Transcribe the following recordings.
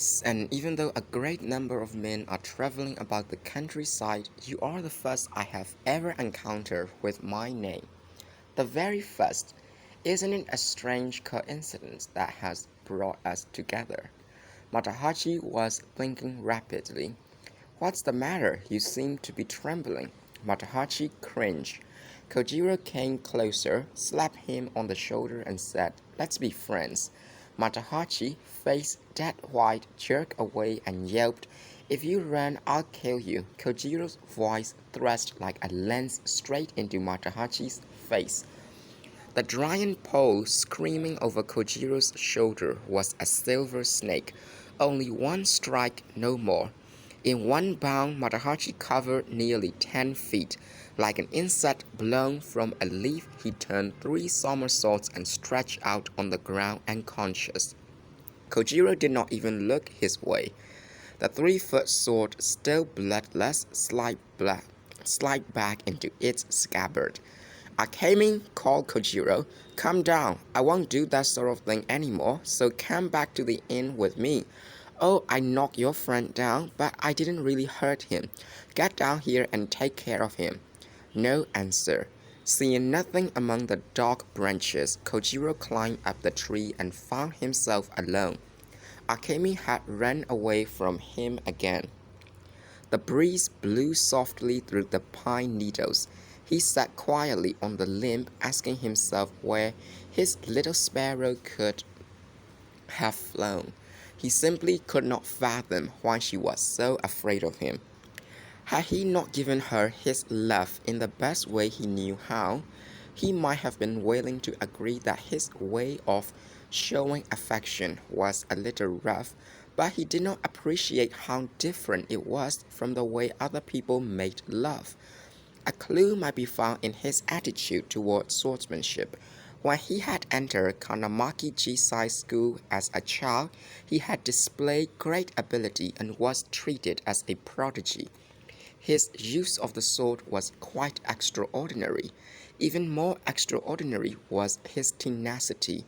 Yes, and even though a great number of men are traveling about the countryside, you are the first I have ever encountered with my name. The very first. Isn't it a strange coincidence that has brought us together? Matahachi was thinking rapidly. What's the matter? You seem to be trembling. Matahachi cringed. Kojiro came closer, slapped him on the shoulder, and said, "Let's be friends." Matahachi, face dead white, jerked away and yelped, "If you run, I'll kill you." Kojiro's voice thrust like a lance straight into Matahachi's face. The giant pole screaming over Kojiro's shoulder was a silver snake. Only one strike, no more. In one bound, Matahachi covered nearly 10 feet. Like an insect blown from a leaf, he turned 3 somersaults and stretched out on the ground unconscious. Kojiro did not even look his way. The 3-foot sword, still bloodless, slid back into its scabbard. "Akemi," called Kojiro, "come down. I won't do that sort of thing anymore, so come back to the inn with me." "Oh, I knocked your friend down, but I didn't really hurt him. Get down here and take care of him." No answer. Seeing nothing among the dark branches, Kojiro climbed up the tree and found himself alone. Akemi had run away from him again. The breeze blew softly through the pine needles. He sat quietly on the limb, asking himself where his little sparrow could have flown. He simply could not fathom why she was so afraid of him. Had he not given her his love in the best way he knew how, he might have been willing to agree that his way of showing affection was a little rough, but he did not appreciate how different it was from the way other people made love. A clue might be found in his attitude toward swordsmanship. When he had entered Kanamaki Jisai school as a child, he had displayed great ability and was treated as a prodigy. His use of the sword was quite extraordinary. Even more extraordinary was his tenacity.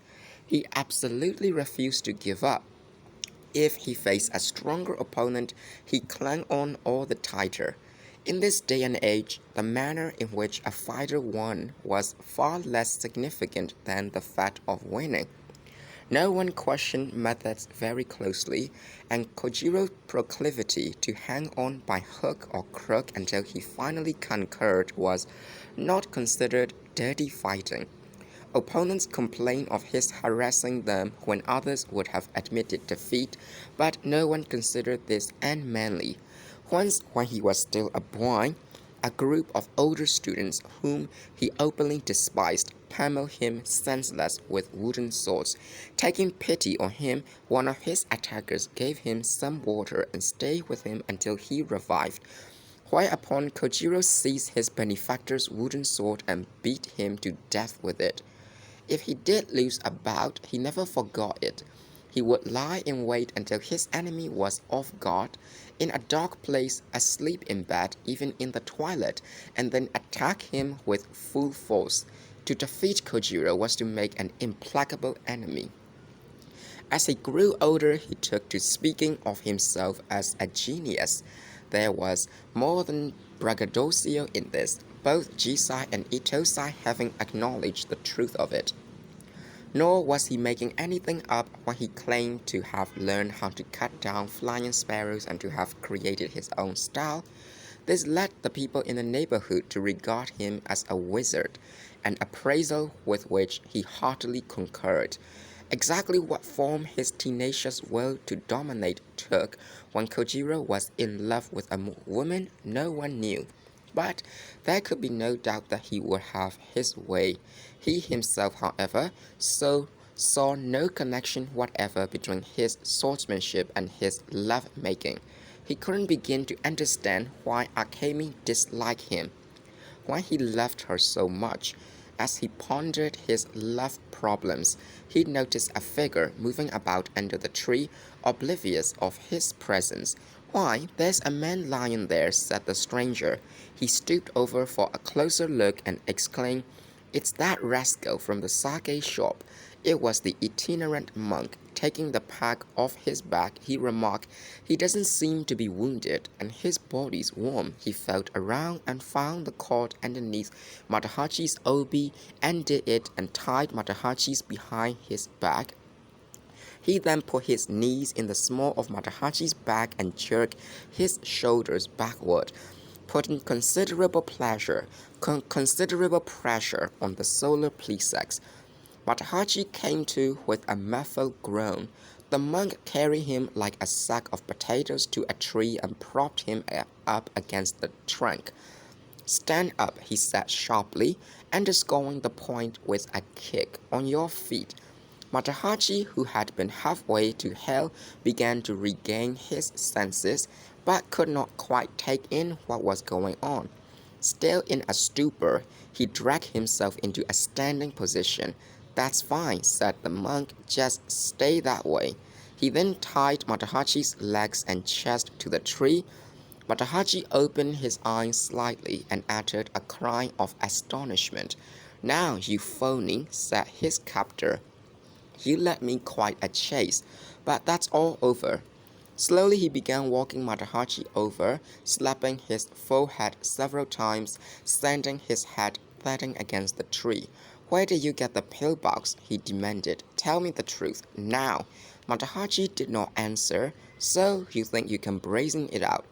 He absolutely refused to give up. If he faced a stronger opponent, he clung on all the tighter. In this day and age, the manner in which a fighter won was far less significant than the fact of winning. No one questioned methods very closely, and Kojiro's proclivity to hang on by hook or crook until he finally conquered was not considered dirty fighting. Opponents complained of his harassing them when others would have admitted defeat, but no one considered this unmanly. Once, when he was still a boy, a group of older students whom he openly despised pummeled him senseless with wooden swords. Taking pity on him, one of his attackers gave him some water and stayed with him until he revived. Whereupon Kojiro seized his benefactor's wooden sword and beat him to death with it. If he did lose a bout, he never forgot it. He would lie in wait until his enemy was off guard, in a dark place, asleep in bed, even in the twilight, and then attack him with full force. To defeat Kojiro was to make an implacable enemy. As he grew older, he took to speaking of himself as a genius. There was more than braggadocio in this, both Jisai and Itosai having acknowledged the truth of it. Nor was he making anything up when he claimed to have learned how to cut down flying sparrows and to have created his own style. This led the people in the neighborhood to regard him as a wizard, an appraisal with which he heartily concurred. Exactly what form his tenacious will to dominate took when Kojiro was in love with a woman, no one knew. But there could be no doubt that he would have his way. He himself, however, saw no connection whatever between his swordsmanship and his love-making. He couldn't begin to understand why Akemi disliked him, why he loved her so much. As he pondered his love problems, he noticed a figure moving about under the tree, oblivious of his presence. "Why, there's a man lying there," said the stranger. He stooped over for a closer look and exclaimed, "It's that rascal from the sake shop." It was the itinerant monk. Taking the pack off his back, he remarked, "He doesn't seem to be wounded, and his body's warm." He felt around and found the cord underneath Matahachi's obi, undid it, and tied Matahachi's behind his back. He then put his knees in the small of Matahachi's back and jerked his shoulders backward, putting considerable pressure on the solar plexus. Matahachi came to with a muffled groan. The monk carried him like a sack of potatoes to a tree and propped him up against the trunk. "Stand up," he said sharply, underscoring the point with a kick. "On your feet." Matahachi, who had been halfway to hell, began to regain his senses, but could not quite take in what was going on. Still in a stupor, he dragged himself into a standing position. "That's fine," said the monk, "just stay that way." He then tied Matahachi's legs and chest to the tree. Matahachi opened his eyes slightly and uttered a cry of astonishment. "Now, you phony," said his captor. "You led me quite a chase, but that's all over." Slowly he began walking Matahachi over, slapping his forehead several times, sending his head thudding against the tree. "Where did you get the pillbox?" he demanded. "Tell me the truth, now." Matahachi did not answer. "So you think you can brazen it out?"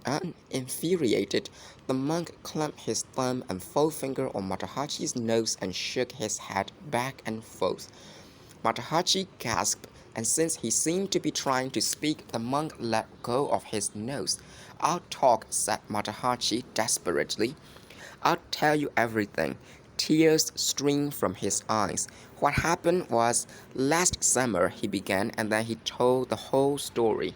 Infuriated, the monk clamped his thumb and forefinger on Matahachi's nose and shook his head back and forth. Matahachi gasped, and since he seemed to be trying to speak, the monk let go of his nose. "I'll talk," said Matahachi desperately. "I'll tell you everything." Tears streamed from his eyes. "What happened was, last summer," he began, and then he told the whole story,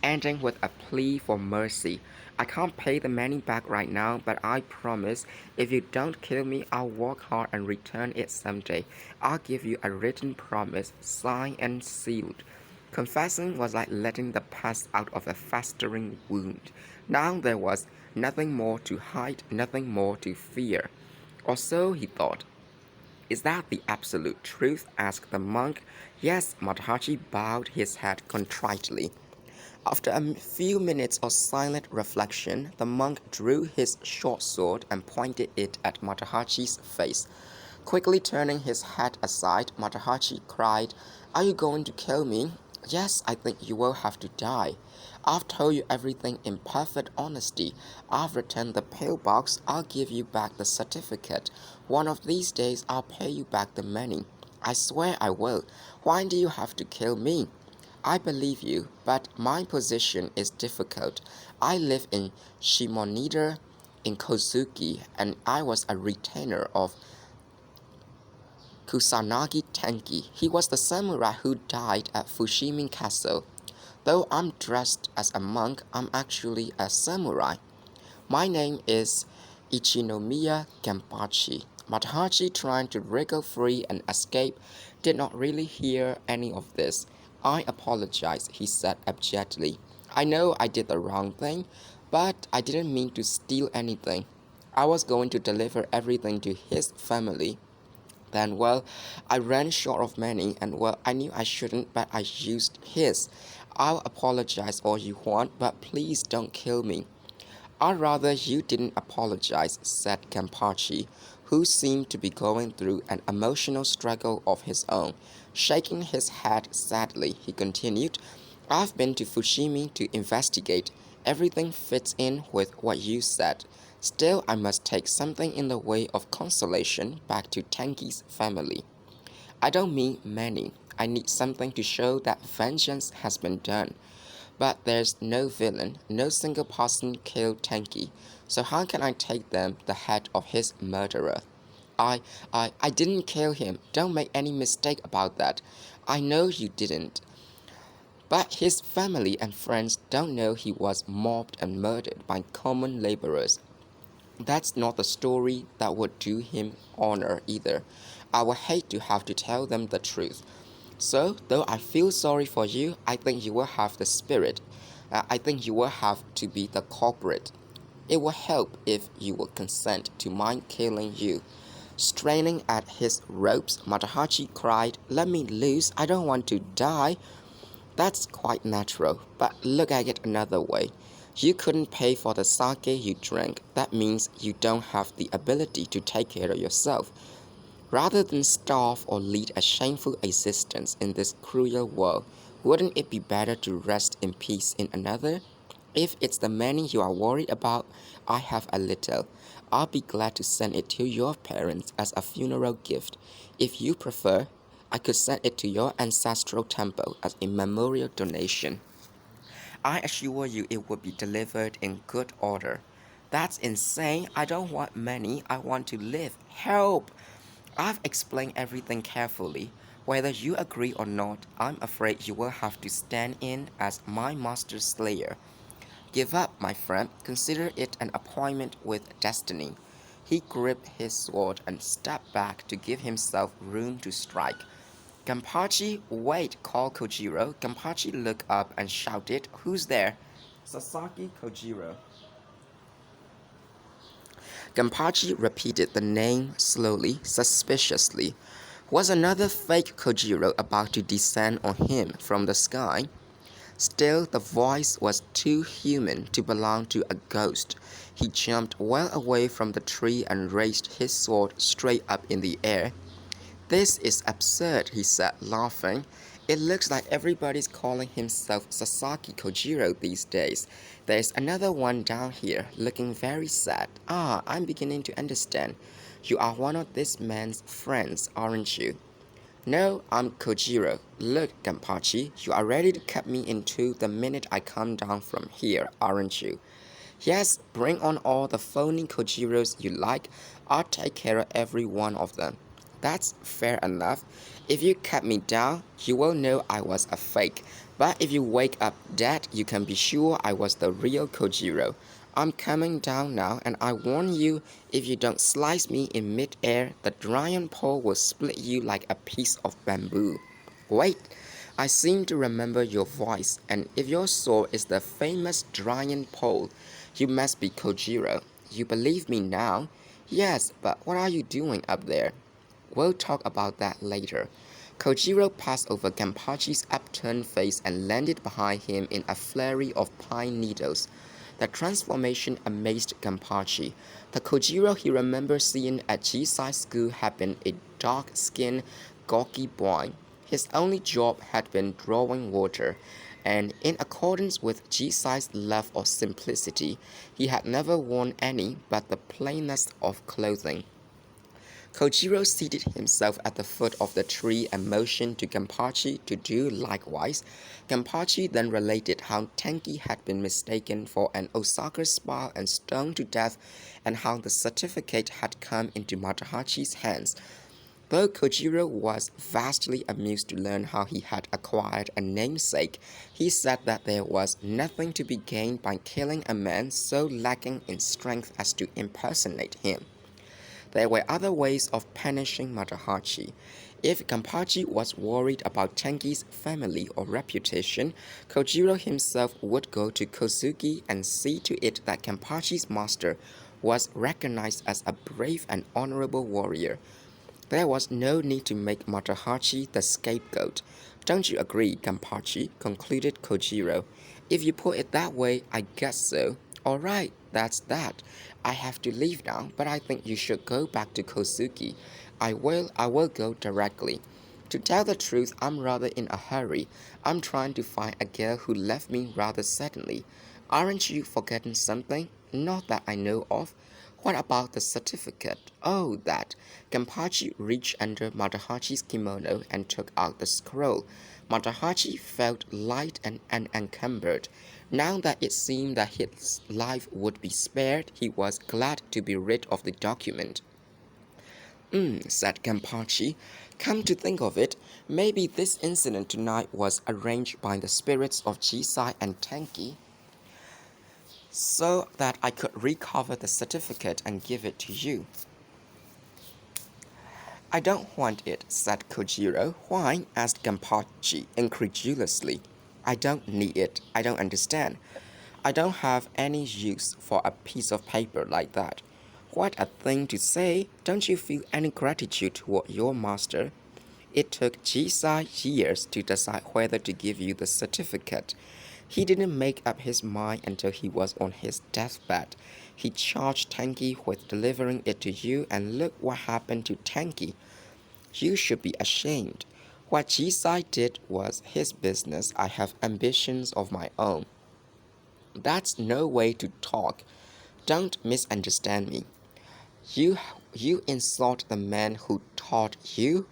ending with a plea for mercy. "I can't pay the money back right now, but I promise, if you don't kill me, I'll work hard and return it someday. I'll give you a written promise, signed and sealed." Confessing was like letting the pus out of a festering wound. Now there was nothing more to hide, nothing more to fear. Or so he thought. "Is that the absolute truth?" asked the monk. "Yes." Matahachi bowed his head contritely. After a few minutes of silent reflection, the monk drew his short sword and pointed it at Matahachi's face. Quickly turning his head aside, Matahachi cried, "Are you going to kill me?" "Yes, I think you will have to die. I've told you everything in perfect honesty. I've returned the pillbox. I'll give you back the certificate. One of these days I'll pay you back the money. I swear I will. Why do you have to kill me?" "I believe you, but my position is difficult. I live in Shimonida in Kozuki, and I was a retainer of Kusanagi Tenki. He was the samurai who died at Fushimi Castle. Though I'm dressed as a monk, I'm actually a samurai. My name is Ichinomiya Genpachi." Matahachi, trying to wriggle free and escape, did not really hear any of this. "I apologize," he said abjectly. "I know I did the wrong thing, but I didn't mean to steal anything. I was going to deliver everything to his family. Then, well, I ran short of money, and well, I knew I shouldn't, but I used his. I'll apologize all you want, but please don't kill me." "I'd rather you didn't apologize," said Genpachi, who seemed to be going through an emotional struggle of his own. Shaking his head sadly, he continued, "I've been to Fushimi to investigate. Everything fits in with what you said. Still, I must take something in the way of consolation back to Tenki's family. I don't mean money. I need something to show that vengeance has been done. But there's no villain, no single person killed Tenki, so how can I take them the head of his murderer? I didn't kill him. Don't make any mistake about that. I know you didn't. But his family and friends don't know he was mobbed and murdered by common laborers. That's not the story that would do him honor either. I would hate to have to tell them the truth. So, though I feel sorry for you, I think you will have the spirit. I think you will have to be the culprit. It will help if you will consent to my killing you." Straining at his ropes, Matahachi cried, "Let me loose, I don't want to die." That's quite natural, but look at it another way. You couldn't pay for the sake you drink. That means you don't have the ability to take care of yourself. Rather than starve or lead a shameful existence in this cruel world, wouldn't it be better to rest in peace in another? If it's the money you are worried about, I have a little. I'll be glad to send it to your parents as a funeral gift. If you prefer, I could send it to your ancestral temple as a memorial donation. I assure you it will be delivered in good order. That's insane. I don't want money. I want to live. Help! I've explained everything carefully. Whether you agree or not, I'm afraid you will have to stand in as my master slayer. Give up, my friend. Consider it an appointment with destiny. He gripped his sword and stepped back to give himself room to strike. Genpachi, wait, called Kojiro. Genpachi looked up and shouted, "Who's there?" Sasaki Kojiro. Genpachi repeated the name slowly, suspiciously. Was another fake Kojiro about to descend on him from the sky? Still, the voice was too human to belong to a ghost. He jumped well away from the tree and raised his sword straight up in the air. "This is absurd," he said, laughing. "It looks like everybody's calling himself Sasaki Kojiro these days. There's another one down here, looking very sad. Ah, I'm beginning to understand. You are one of this man's friends, aren't you?" "No, I'm Kojiro. Look, Genpachi, you are ready to cut me in two the minute I come down from here, aren't you?" "Yes, bring on all the phony Kojiros you like. I'll take care of every one of them." "That's fair enough. If you cut me down, you will know I was a fake. But if you wake up dead, you can be sure I was the real Kojiro. I'm coming down now, and I warn you, if you don't slice me in mid-air, the dragon pole will split you like a piece of bamboo." "Wait, I seem to remember your voice, and if your sword is the famous dragon pole, you must be Kojiro. You believe me now?" "Yes, but what are you doing up there?" "We'll talk about that later." Kojiro passed over Genpachi's upturned face and landed behind him in a flurry of pine needles. The transformation amazed Genpachi. The Kojiro he remembered seeing at Jisai school had been a dark-skinned, gawky boy. His only job had been drawing water, and in accordance with Jisai's love of simplicity, he had never worn any but the plainest of clothing. Kojiro seated himself at the foot of the tree and motioned to Genpachi to do likewise. Genpachi then related how Tenki had been mistaken for an Osaka spy and stoned to death, and how the certificate had come into Matahachi's hands. Though Kojiro was vastly amused to learn how he had acquired a namesake, he said that there was nothing to be gained by killing a man so lacking in strength as to impersonate him. There were other ways of punishing Matahachi. If Genpachi was worried about Tenki's family or reputation, Kojiro himself would go to Kosugi and see to it that Genpachi's master was recognized as a brave and honorable warrior. There was no need to make Matahachi the scapegoat. "Don't you agree, Genpachi?" concluded Kojiro. "If you put it that way, I guess so." "All right, that's that. I have to leave now, but I think you should go back to Kosugi." I will go directly. To tell the truth, I'm rather in a hurry. I'm trying to find a girl who left me rather suddenly." "Aren't you forgetting something?" "Not that I know of." "What about the certificate?" "Oh, that." Genpachi reached under Matahachi's kimono and took out the scroll. Matahachi felt light and unencumbered. Now that it seemed that his life would be spared, he was glad to be rid of the document. Said Genpachi. "Come to think of it, maybe this incident tonight was arranged by the spirits of Jisai and Tenki so that I could recover the certificate and give it to you." "I don't want it," said Kojiro. "Why?" asked Genpachi incredulously. "I don't need it. I don't understand. I don't have any use for a piece of paper like that." What a thing to say! Don't you feel any gratitude toward your master? It took Jisai years to decide whether to give you the certificate. He didn't make up his mind until he was on his deathbed. He charged Tenki with delivering it to you, and look what happened to Tenki. You should be ashamed. What Jisai did was his business. I have ambitions of my own. That's no way to talk. Don't misunderstand me. You, you insult the man who taught you?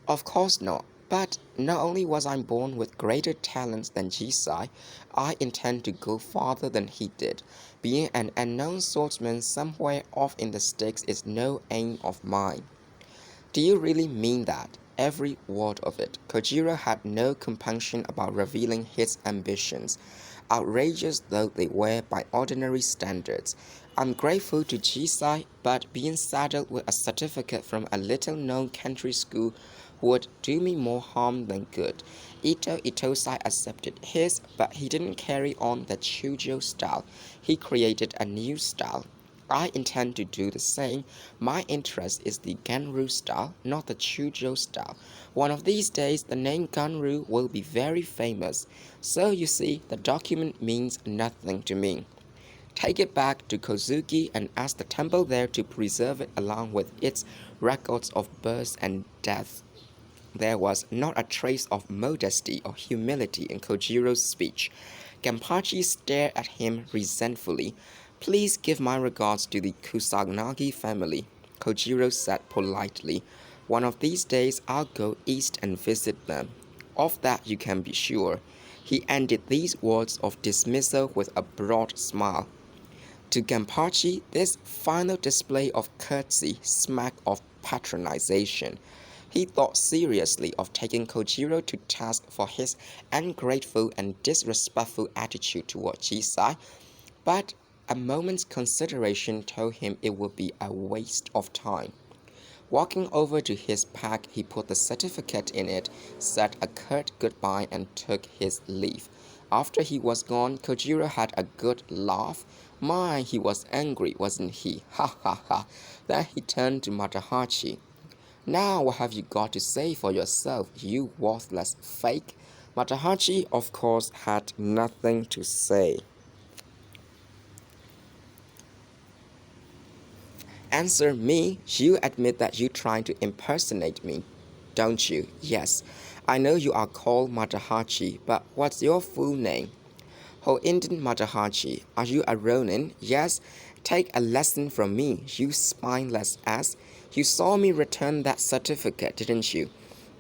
Of course not. But not only was I born with greater talents than Jisai, I intend to go farther than he did. Being an unknown swordsman somewhere off in the sticks is no aim of mine. Do you really mean that? Every word of it. Kojiro had no compunction about revealing his ambitions, outrageous though they were by ordinary standards. I'm grateful to Jisai, but being saddled with a certificate from a little-known country school would do me more harm than good. Ito Itosai accepted his, but he didn't carry on the Chujo style. He created a new style. I intend to do the same. My interest is the Ganru style, not the Chujo style. One of these days, the name Ganru will be very famous. So you see, the document means nothing to me. Take it back to Kozuki and ask the temple there to preserve it along with its records of birth and death. There was not a trace of modesty or humility in Kojiro's speech. Genpachi stared at him resentfully. Please give my regards to the Kusanagi family, Kojiro said politely. One of these days I'll go east and visit them. Of that you can be sure. He ended these words of dismissal with a broad smile. To Genpachi, this final display of courtesy smacked of patronization. He thought seriously of taking Kojiro to task for his ungrateful and disrespectful attitude toward Jisai, but a moment's consideration told him it would be a waste of time. Walking over to his pack, he put the certificate in it, said a curt goodbye, and took his leave. After he was gone, Kojiro had a good laugh. My, he was angry, wasn't he? Ha ha ha. Then he turned to Matahachi. Now what have you got to say for yourself, you worthless fake? Matahachi, of course, had nothing to say. Answer me. You admit that you tried to impersonate me, don't you? Yes. I know you are called Matahachi, but what's your full name? Hoinden Matahachi. Are you a ronin? Yes. Take a lesson from me, you spineless ass. You saw me return that certificate, didn't you?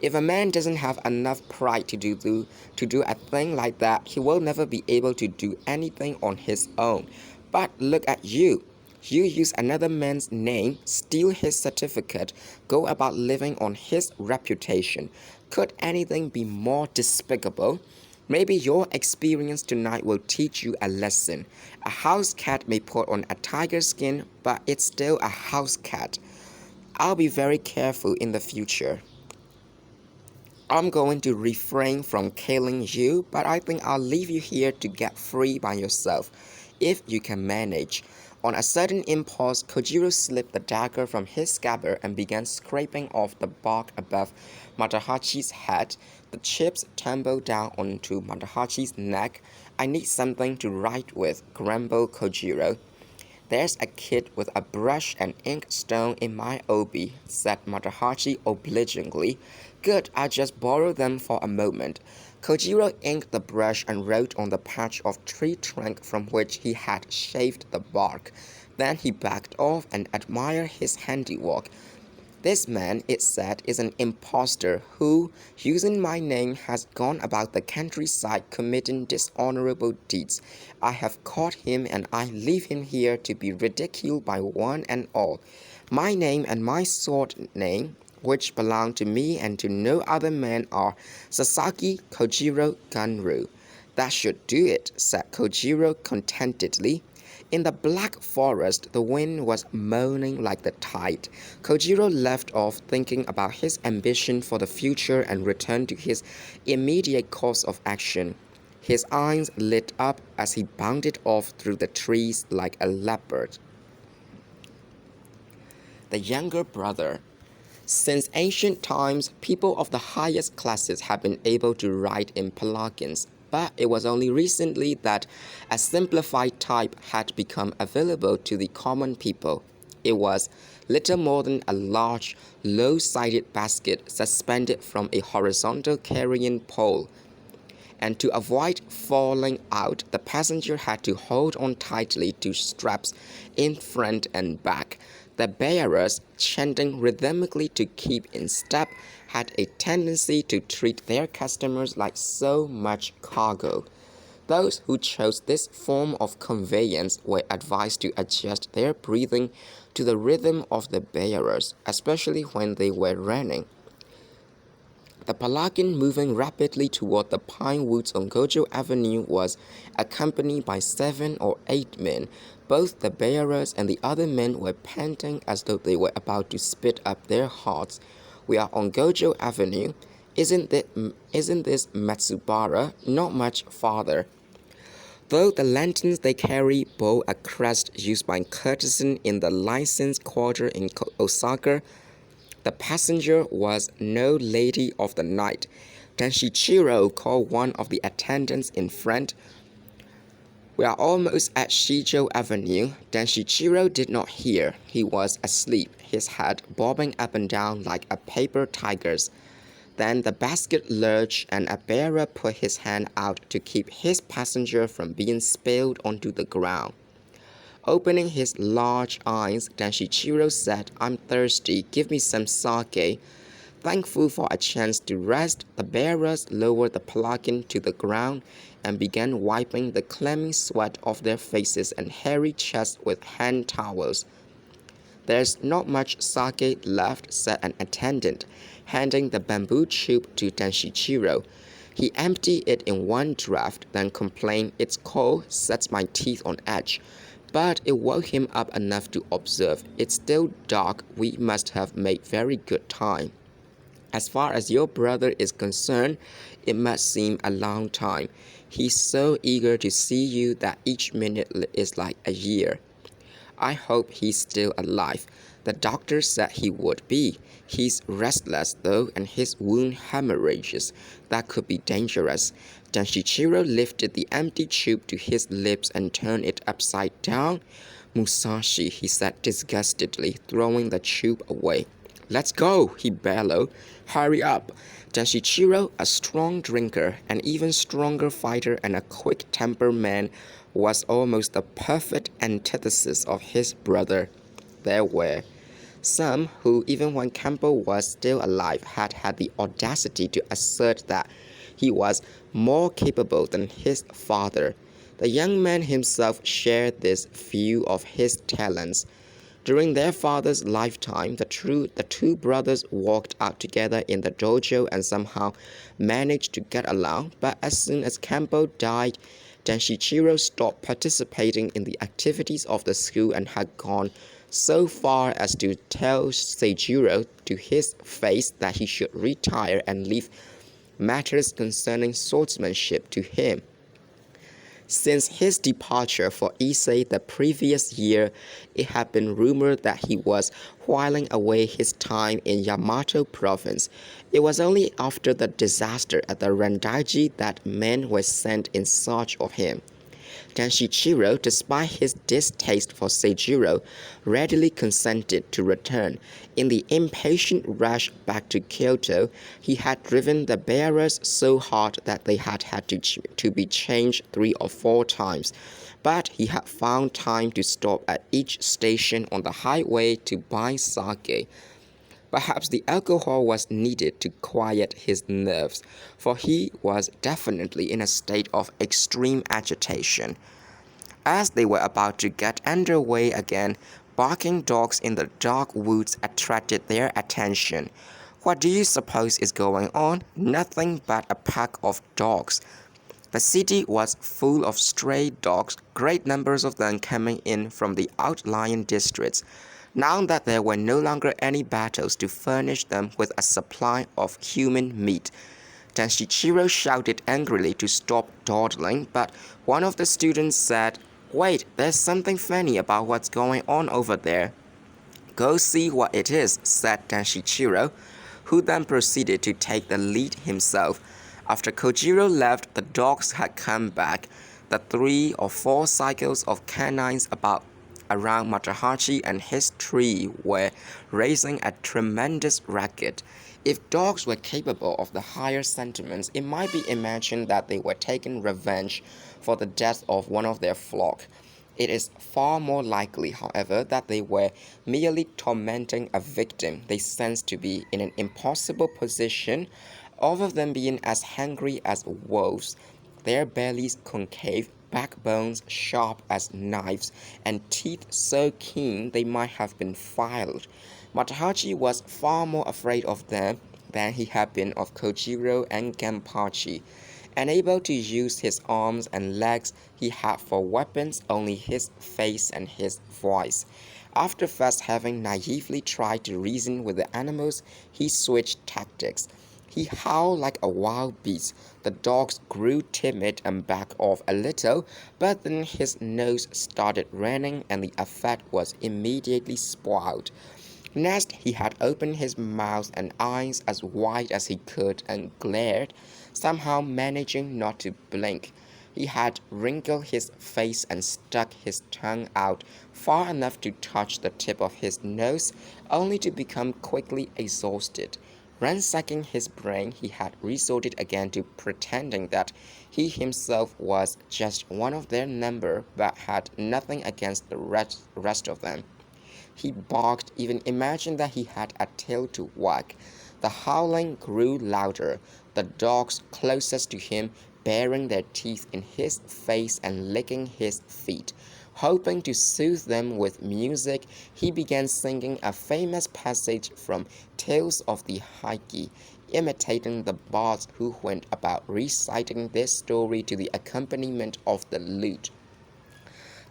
If a man doesn't have enough pride to do a thing like that, he will never be able to do anything on his own. But look at you. You use another man's name, steal his certificate, go about living on his reputation. Could anything be more despicable? Maybe your experience tonight will teach you a lesson. A house cat may put on a tiger skin, but it's still a house cat. I'll be very careful in the future. I'm going to refrain from killing you, but I think I'll leave you here to get free by yourself, if you can manage. On a sudden impulse, Kojiro slipped the dagger from his scabbard and began scraping off the bark above Matahachi's head. The chips tumbled down onto Matahachi's neck. I need something to write with, grumbled Kojiro. There's a kid with a brush and inkstone in my obi, said Matahachi obligingly. Good, I'll just borrow them for a moment. Kojiro inked the brush and wrote on the patch of tree trunk from which he had shaved the bark. Then he backed off and admired his handiwork. This man, it said, is an impostor who, using my name, has gone about the countryside committing dishonorable deeds. I have caught him, and I leave him here to be ridiculed by one and all. My name and my sword name, which belong to me and to no other man, are Sasaki Kojiro Ganru. That should do it, said Kojiro contentedly. In the black forest, the wind was moaning like the tide. Kojiro left off thinking about his ambition for the future and returned to his immediate course of action. His eyes lit up as he bounded off through the trees like a leopard. the younger brother. Since ancient times, people of the highest classes have been able to write in palanquins, but it was only recently that a simplified type had become available to the common people. It was little more than a large, low-sided basket suspended from a horizontal carrying pole. And to avoid falling out, the passenger had to hold on tightly to straps in front and back. The bearers, chanting rhythmically to keep in step, had a tendency to treat their customers like so much cargo. Those who chose this form of conveyance were advised to adjust their breathing to the rhythm of the bearers, especially when they were running. The palanquin moving rapidly toward the pine woods on Gojo Avenue was accompanied by 7 or 8 men. Both the bearers and the other men were panting as though they were about to spit up their hearts. "We are on Gojo Avenue. Isn't this Matsubara? Not much farther." Though the lanterns they carry bore a crest used by courtesans in the licensed quarter in Osaka, the passenger was no lady of the night. Shichiro called one of the attendants in front. "We are almost at Shijo Avenue." Shichiro did not hear. He was asleep, his head bobbing up and down like a paper tiger's. Then the basket lurched and a bearer put his hand out to keep his passenger from being spilled onto the ground. Opening his large eyes, Shichiro said, "I'm thirsty. Give me some sake." Thankful for a chance to rest, the bearers lowered the palanquin to the ground and began wiping the clammy sweat off their faces and hairy chests with hand towels. "There's not much sake left," said an attendant, handing the bamboo tube to Shichiro. He emptied it in one draught, then complained, "It's cold, sets my teeth on edge." But it woke him up enough to observe, "It's still dark. We must have made very good time." "As far as your brother is concerned, it must seem a long time. He's so eager to see you that each minute is like a year." "I hope he's still alive. The doctor said he would be. He's restless though, and his wound hemorrhages. That could be dangerous." Shichiro lifted the empty tube to his lips and turned it upside down. "Musashi," he said disgustedly, throwing the tube away. "Let's go," he bellowed. "Hurry up." Shichiro, a strong drinker, an even stronger fighter, and a quick-tempered man, was almost the perfect antithesis of his brother. There were some who, even when Kempo was still alive, had had the audacity to assert that he was more capable than his father. The young man himself shared this view of his talents. During their father's lifetime, the two brothers walked out together in the dojo and somehow managed to get along, but as soon as Kempo died, Shichiro stopped participating in the activities of the school and had gone so far as to tell Seijiro to his face that he should retire and leave matters concerning swordsmanship to him. Since his departure for Ise the previous year, it had been rumored that he was whiling away his time in Yamato province. It was only after the disaster at the Rendaiji that men were sent in search of him. Shichiro, despite his distaste for Seijiro, readily consented to return. In the impatient rush back to Kyoto, he had driven the bearers so hard that they had to be changed 3 or 4 times. But he had found time to stop at each station on the highway to buy sake. Perhaps the alcohol was needed to quiet his nerves, for he was definitely in a state of extreme agitation. As they were about to get underway again, barking dogs in the dark woods attracted their attention. "What do you suppose is going on?" "Nothing but a pack of dogs." The city was full of stray dogs, great numbers of them coming in from the outlying districts. Now that there were no longer any battles to furnish them with a supply of human meat, Shichiro shouted angrily to stop dawdling, but one of the students said, "Wait, there's something funny about what's going on over there." Go see what it is, said Danshichiro, who then proceeded to take the lead himself. After Kojiro left, the dogs had come back. The 3 or 4 cycles of canines around Matahachi and his tree were raising a tremendous racket. If dogs were capable of the higher sentiments, it might be imagined that they were taking revenge for the death of one of their flock. It is far more likely, however, that they were merely tormenting a victim they sensed to be in an impossible position, all of them being as hungry as wolves, their bellies concave, backbones sharp as knives, and teeth so keen they might have been filed. Matahachi was far more afraid of them than he had been of Kojiro and Genpachi. Unable to use his arms and legs, he had for weapons only his face and his voice. After first having naively tried to reason with the animals, he switched tactics. He howled like a wild beast. The dogs grew timid and backed off a little, but then his nose started running and the effect was immediately spoiled. Next, he had opened his mouth and eyes as wide as he could and glared, somehow managing not to blink. He had wrinkled his face and stuck his tongue out far enough to touch the tip of his nose, only to become quickly exhausted. Ransacking his brain, he had resorted again to pretending that he himself was just one of their number but had nothing against the rest of them. He barked, even imagined that he had a tail to wag. The howling grew louder, the dogs closest to him baring their teeth in his face and licking his feet. Hoping to soothe them with music, he began singing a famous passage from Tales of the Heike, imitating the bards who went about reciting this story to the accompaniment of the lute.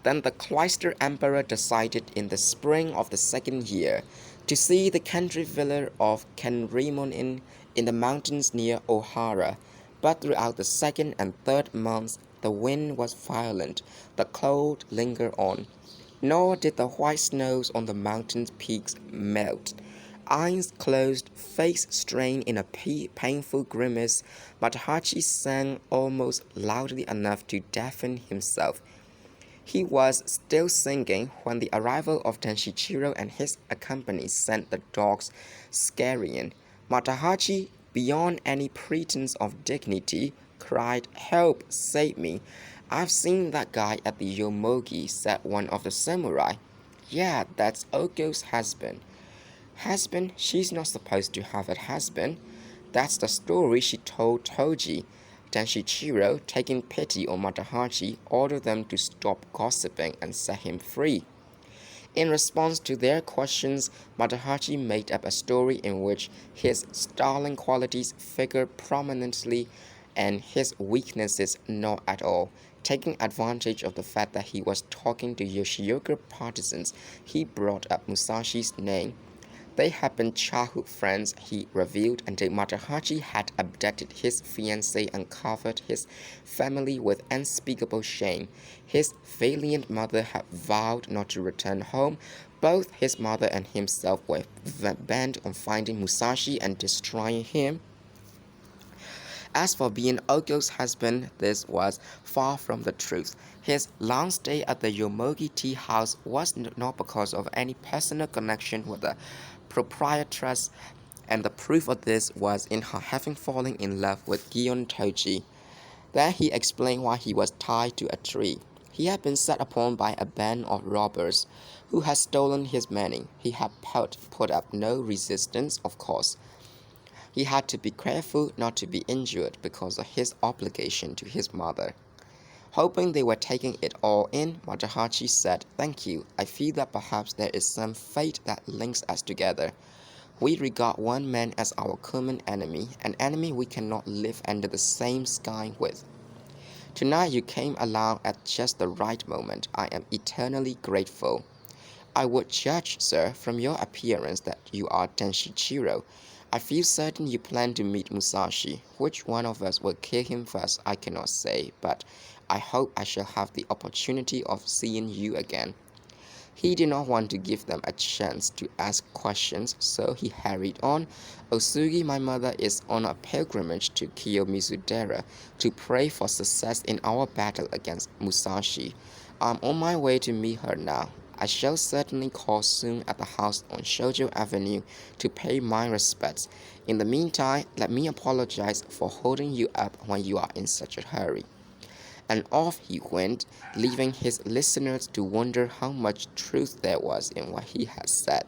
Then the cloister emperor decided in the spring of the second year to see the country villa of Kenrimonin in the mountains near Ohara. But throughout the second and third months, the wind was violent, the cold lingered on, nor did the white snows on the mountain peaks melt. Eyes closed, face strained in a painful grimace, but Hachi sang almost loudly enough to deafen himself. He was still singing when the arrival of Tenshichiro and his accomplice sent the dogs scurrying. Matahachi, beyond any pretense of dignity, cried, "Help! Save me! I've seen that guy at the Yomogi," said one of the samurai. "Yeah, that's Oko's husband." "Husband? She's not supposed to have a husband. That's the story she told Toji." Danshichiro, taking pity on Matahachi, ordered them to stop gossiping and set him free. In response to their questions, Matahachi made up a story in which his sterling qualities figured prominently and his weaknesses not at all. Taking advantage of the fact that he was talking to Yoshioka partisans, he brought up Musashi's name. They had been childhood friends, he revealed, until Matahachi had abducted his fiancée and covered his family with unspeakable shame. His valiant mother had vowed not to return home. Both his mother and himself were bent on finding Musashi and destroying him. As for being Oko's husband, this was far from the truth. His long stay at the Yomogi tea house was not because of any personal connection with the proprietress, and the proof of this was in her having fallen in love with Gion Toji. Then he explained why he was tied to a tree. He had been set upon by a band of robbers who had stolen his money. He had put up no resistance, of course. He had to be careful not to be injured because of his obligation to his mother. Hoping they were taking it all in, Matahachi said, "Thank you. I feel that perhaps there is some fate that links us together. We regard one man as our common enemy, an enemy we cannot live under the same sky with. Tonight you came along at just the right moment. I am eternally grateful. I would judge, sir, from your appearance that you are Danshichiro. I feel certain you plan to meet Musashi. Which one of us will kill him first, I cannot say, but I hope I shall have the opportunity of seeing you again." He did not want to give them a chance to ask questions, so he hurried on. Osugi, my mother, is on a pilgrimage to Kiyomizudera to pray for success in our battle against Musashi. I'm on my way to meet her now. I shall certainly call soon at the house on Shoujo Avenue to pay my respects. In the meantime, let me apologize for holding you up when you are in such a hurry. And off he went, leaving his listeners to wonder how much truth there was in what he had said.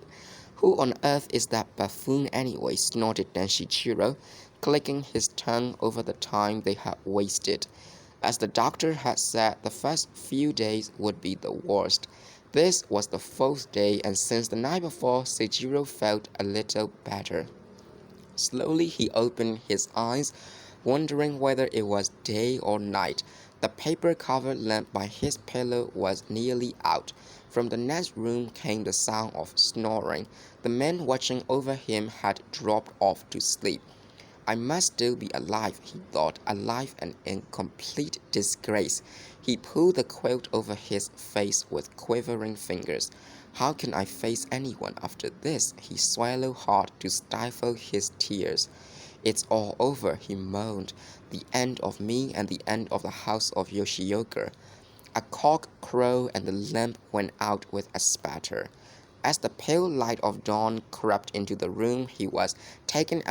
Who on earth is that buffoon anyway? Snorted Denshichiro, clicking his tongue over the time they had wasted. As the doctor had said, the first few days would be the worst. This was the fourth day, and since the night before, Seijiro felt a little better. Slowly he opened his eyes, wondering whether it was day or night. The paper-covered lamp by his pillow was nearly out. From the next room came the sound of snoring. The men watching over him had dropped off to sleep. I must still be alive, he thought, alive and in complete disgrace. He pulled the quilt over his face with quivering fingers. How can I face anyone after this? He swallowed hard to stifle his tears. It's all over, he moaned. The end of me and the end of the house of Yoshioka. A cock crowed and the lamp went out with a spatter. As the pale light of dawn crept into the room, he was taken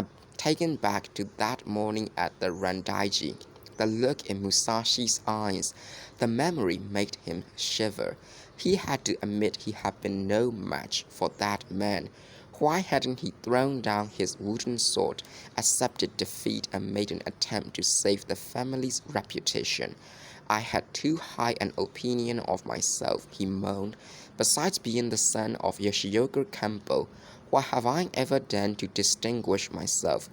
back to that morning at the Randaiji. The look in Musashi's eyes, the memory made him shiver. He had to admit he had been no match for that man. Why hadn't he thrown down his wooden sword, accepted defeat, and made an attempt to save the family's reputation? I had too high an opinion of myself, he moaned. Besides being the son of Yoshioka Kampo, what have I ever done to distinguish myself?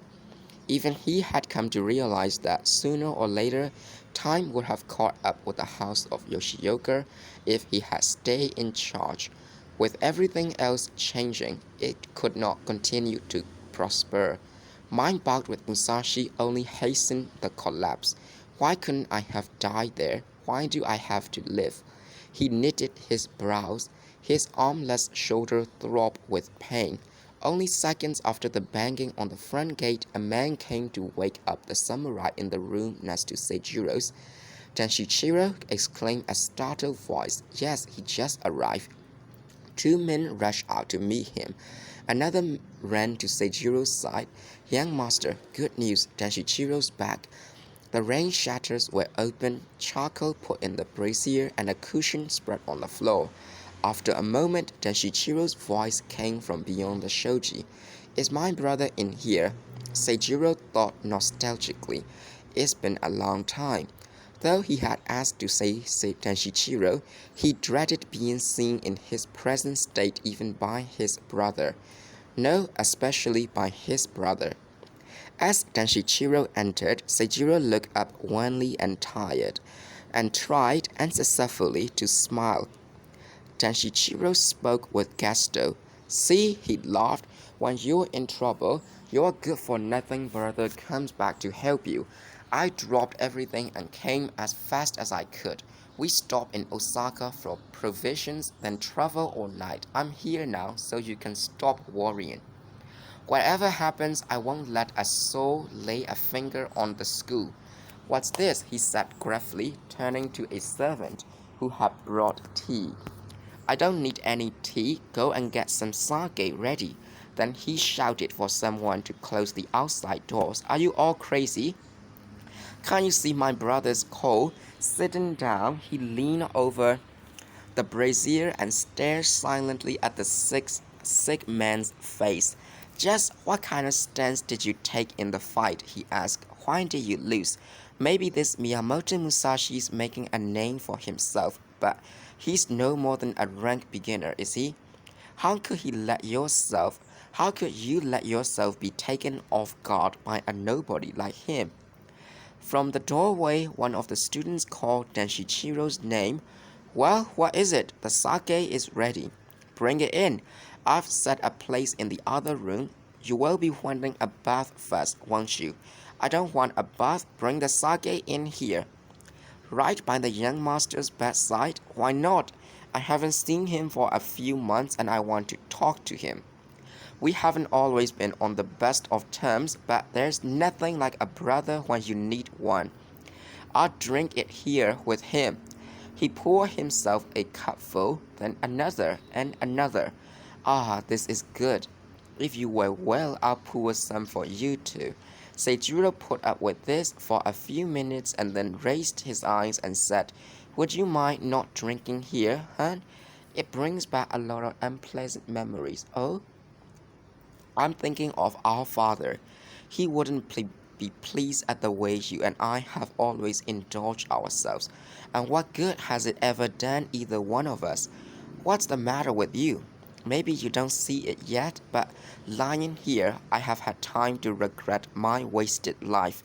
Even he had come to realize that sooner or later, time would have caught up with the house of Yoshioka if he had stayed in charge. With everything else changing, it could not continue to prosper. My bout with Musashi only hastened the collapse. Why couldn't I have died there? Why do I have to live? He knitted his brows. His armless shoulder throbbed with pain. Only seconds after the banging on the front gate, a man came to wake up the samurai in the room next to Seijiro's. Denshichiro exclaimed a startled voice. Yes, he just arrived. Two men rushed out to meet him. Another ran to Seijiro's side. Young master, good news, Denshichiro's back. The rain shutters were open, charcoal put in the brazier, and a cushion spread on the floor. After a moment, Denshichiro's voice came from beyond the shoji. Is my brother in here? Seijiro thought nostalgically. It's been a long time. Though he had asked to see Denshichiro, he dreaded being seen in his present state even by his brother. No, especially by his brother. As Denshichiro entered, Seijiro looked up wanly and tired, and tried unsuccessfully to smile. Denshichiro spoke with gusto. See, he laughed, when you're in trouble, your good-for-nothing brother comes back to help you. I dropped everything and came as fast as I could. We stopped in Osaka for provisions, then traveled all night. I'm here now, so you can stop worrying. Whatever happens, I won't let a soul lay a finger on the school. What's this? He said gruffly, turning to a servant who had brought tea. I don't need any tea. Go and get some sake ready. Then he shouted for someone to close the outside doors. Are you all crazy? Can't you see my brother's cold? Sitting down, he leaned over the brazier and stared silently at the sick man's face. Just what kind of stance did you take in the fight? He asked. Why did you lose? Maybe this Miyamoto Musashi's making a name for himself, but he's no more than a rank beginner, is he? How could you let yourself be taken off guard by a nobody like him? From the doorway, one of the students called Denshichiro's name. Well, what is it? The sake is ready. Bring it in. I've set a place in the other room. You will be wanting a bath first, won't you? I don't want a bath. Bring the sake in here. Right by the young master's bedside? Why not? I haven't seen him for a few months and I want to talk to him. We haven't always been on the best of terms, but there's nothing like a brother when you need one. I'll drink it here with him." He poured himself a cupful, then another and another. "Ah, this is good. If you were well, I'll pour some for you too." Seijiro put up with this for a few minutes and then raised his eyes and said, "Would you mind not drinking here, hon? It brings back a lot of unpleasant memories." "Oh?" "I'm thinking of our father. He wouldn't be pleased at the way you and I have always indulged ourselves. And what good has it ever done either one of us? What's the matter with you? Maybe you don't see it yet, but lying here, I have had time to regret my wasted life."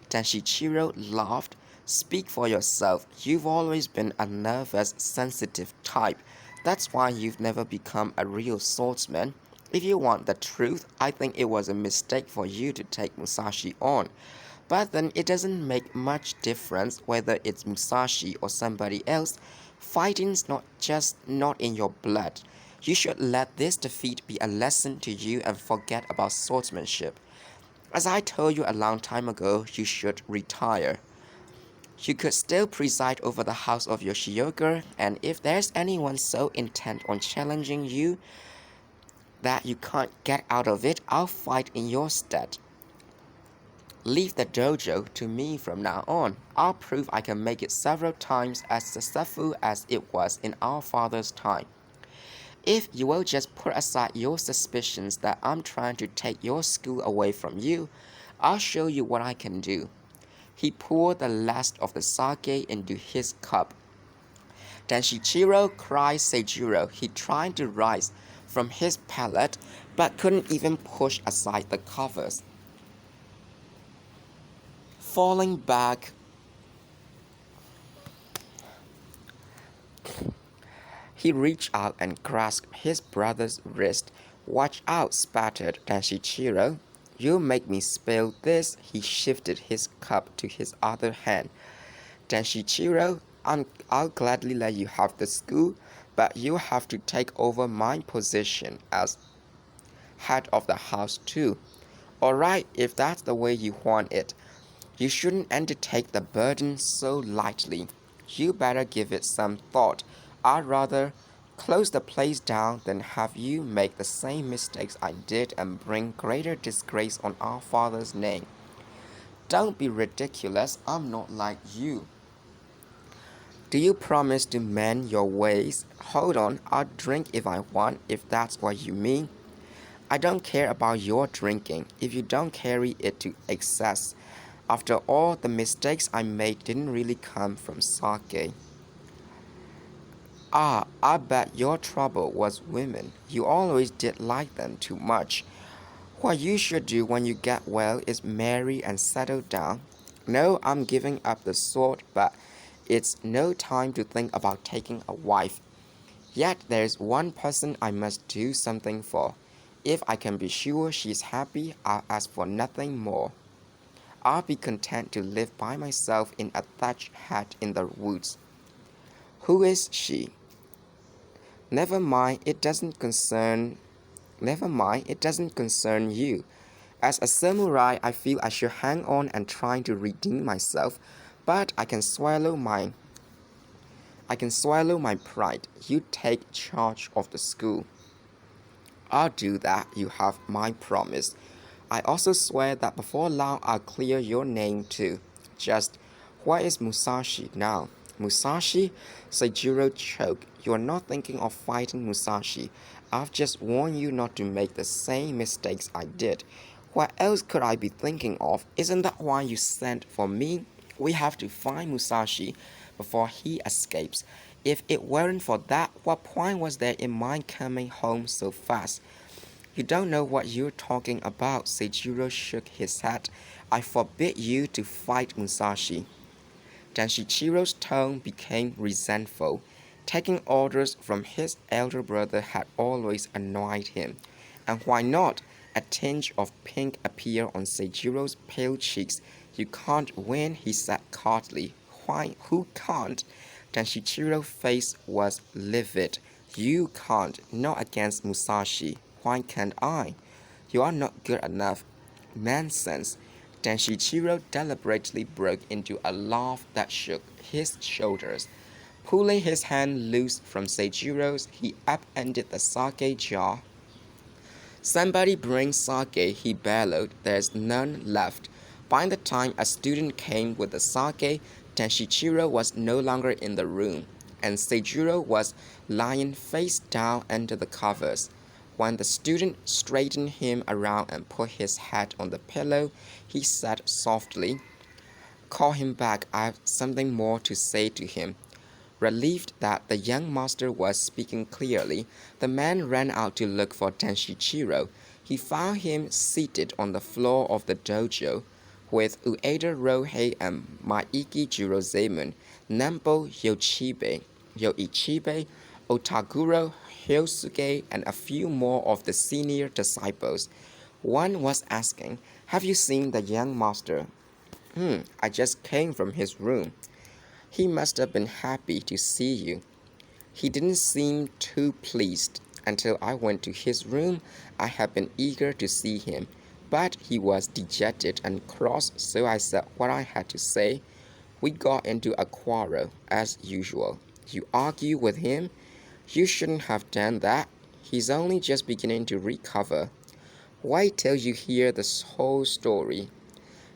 Shichiro laughed. "Speak for yourself. You've always been a nervous, sensitive type. That's why you've never become a real swordsman. If you want the truth, I think it was a mistake for you to take Musashi on. But then it doesn't make much difference whether it's Musashi or somebody else. Fighting's not in your blood. You should let this defeat be a lesson to you and forget about swordsmanship. As I told you a long time ago, you should retire. You could still preside over the house of Yoshioka, and if there's anyone so intent on challenging you that you can't get out of it, I'll fight in your stead. Leave the dojo to me from now on. I'll prove I can make it several times as successful as it was in our father's time. If you will just put aside your suspicions that I'm trying to take your school away from you, I'll show you what I can do." He poured the last of the sake into his cup. "Shichiro," cried Seijiro. He tried to rise from his pallet, but couldn't even push aside the covers. Falling back, he reached out and grasped his brother's wrist. "Watch out," sputtered Shichiro. "You'll make me spill this." He shifted his cup to his other hand. "Shichiro, I'll gladly let you have the school, but you'll have to take over my position as head of the house too. Alright, if that's the way you want it. You shouldn't undertake the burden so lightly. You better give it some thought. I'd rather close the place down than have you make the same mistakes I did and bring greater disgrace on our father's name." "Don't be ridiculous. I'm not like you." "Do you promise to mend your ways?" "Hold on, I'll drink if I want, if that's what you mean." "I don't care about your drinking, if you don't carry it to excess. After all, the mistakes I made didn't really come from sake." "Ah, I bet your trouble was women. You always did like them too much. What you should do when you get well is marry and settle down." "No, I'm giving up the sword, but it's no time to think about taking a wife. Yet there's one person I must do something for. If I can be sure she's happy, I'll ask for nothing more. I'll be content to live by myself in a thatched hut in the woods." "Who is she?" Never mind, it doesn't concern you. As a samurai, I feel I should hang on and try to redeem myself, but I can swallow my pride. You take charge of the school." "I'll do that. You have my promise. I also swear that before long I'll clear your name too. Just, where is Musashi now?" "Musashi?" Seijiro choked. "You're not thinking of fighting Musashi. I've just warned you not to make the same mistakes I did. What else could I be thinking of? Isn't that why you sent for me? We have to find Musashi before he escapes. If it weren't for that, what point was there in my coming home so fast?" "You don't know what you're talking about." Seijiro shook his head. "I forbid you to fight Musashi." Shichiro's tone became resentful. Taking orders from his elder brother had always annoyed him. And why not? A tinge of pink appeared on Seijiro's pale cheeks. "You can't win," he said coldly. "Why, who can't?" Tenshichiro's face was livid. You can't, not against Musashi. Why can't I? You are not good enough. Nonsense. Tenshichiro deliberately broke into a laugh that shook his shoulders. Pulling his hand loose from Seijiro's, he upended the sake jar. Somebody bring sake, he bellowed. There's none left. By the time a student came with the sake, Tenshichiro was no longer in the room, and Seijiro was lying face down under the covers. When the student straightened him around and put his head on the pillow, he said softly, "Call him back, I have something more to say to him." Relieved that the young master was speaking clearly, the man ran out to look for Tenshichiro. He found him seated on the floor of the dojo, with Ueda Rohei and Many Kojirōs, Nambo Yoichibe, Otaguro Hyosuke, and a few more of the senior disciples. One was asking, "Have you seen the young master?" I just came from his room." "He must have been happy to see you." "He didn't seem too pleased. Until I went to his room, I had been eager to see him, but he was dejected and cross, so I said what I had to say. We got into a quarrel, as usual." "You argue with him?" "You shouldn't have done that. He's only just beginning to recover." "Wait till you hear the whole story."